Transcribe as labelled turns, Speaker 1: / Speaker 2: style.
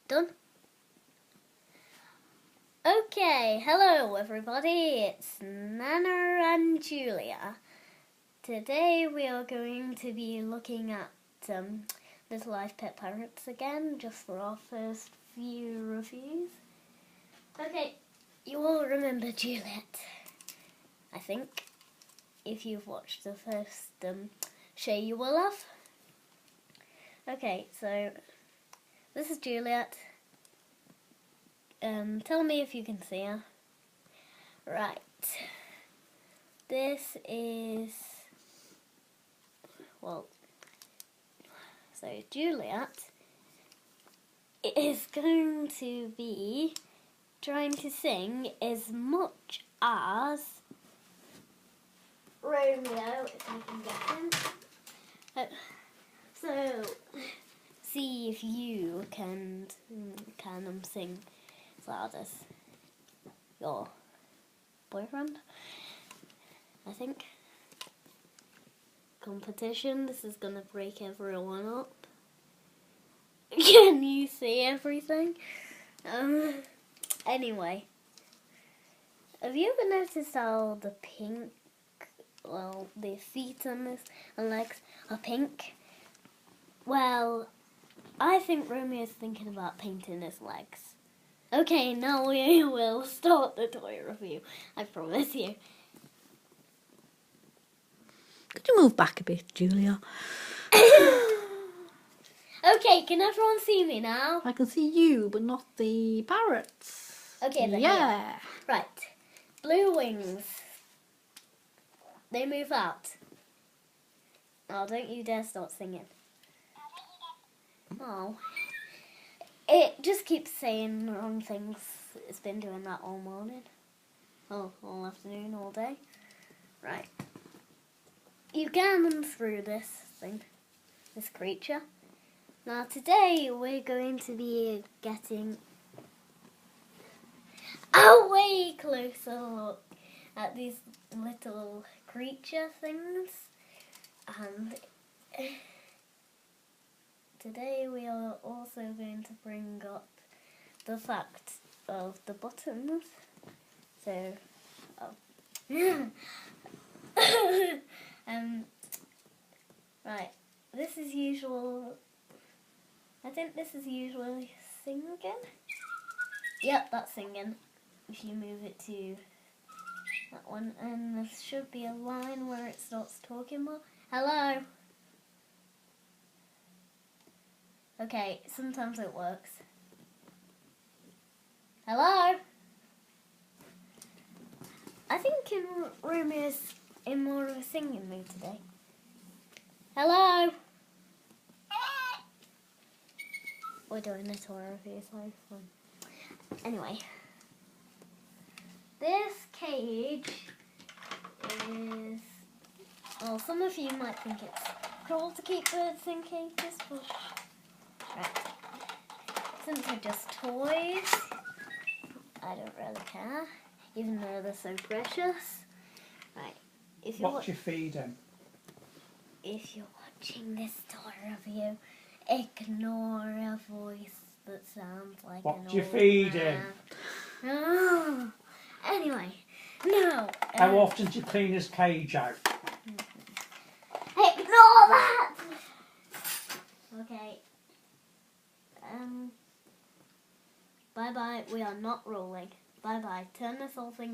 Speaker 1: Done? Okay, hello everybody, it's Nana and Julia. Today we are going to be looking at Little Life Pet Parrots again, just for our first few reviews. Okay, you all remember Juliet, I think, if you've watched the first show you will love. Okay, so this is Juliet. Tell me if you can see her. Right. This is, well, so Juliet is going to be trying to sing as much as Romeo, if I can get him. So, see if you can sing as loud as your boyfriend, I think. Competition, this is gonna break everyone up. Can you see everything? Anyway, have you ever noticed how the pink, well, the feet on this and legs are pink? Well, I think Romeo's thinking about painting his legs. Okay, now we will start the toy review, I promise you.
Speaker 2: Could you move back a bit, Julia?
Speaker 1: Okay, can everyone see me now?
Speaker 2: I can see you, but not the parrots.
Speaker 1: Okay, then.
Speaker 2: Yeah.
Speaker 1: Right. Blue wings. They move out. Oh, don't you dare start singing. Oh. It just keeps saying wrong things. It's been doing that all morning. Oh, all afternoon, all day. Right. You can run through this thing. This creature. Now today we're going to be getting a way closer look at these little creature things. And today we are also going to bring up the fact of the buttons. So, right, this is usual. I think this is usually singing. Yep, that's singing. If you move it to that one, and there should be a line where it starts talking more. Hello. Okay, sometimes it works. Hello. I think Romeo's in more of a singing mood today. Hello. We're doing a tour review, so fun. Anyway, this cage is, well, some of you might think it's cruel to keep birds in cages, but right. Since they're just toys, I don't really care, even though they're so precious. Right.
Speaker 3: What you feed him?
Speaker 1: If you're watching this tour review, ignore a voice that sounds like
Speaker 3: What
Speaker 1: an
Speaker 3: you
Speaker 1: old
Speaker 3: feed
Speaker 1: man.
Speaker 3: him?
Speaker 1: Oh. Anyway, no.
Speaker 3: How often do you clean his cage out?
Speaker 1: Ignore that! Okay. Bye-bye. We are not rolling. Bye-bye. Turn this whole thing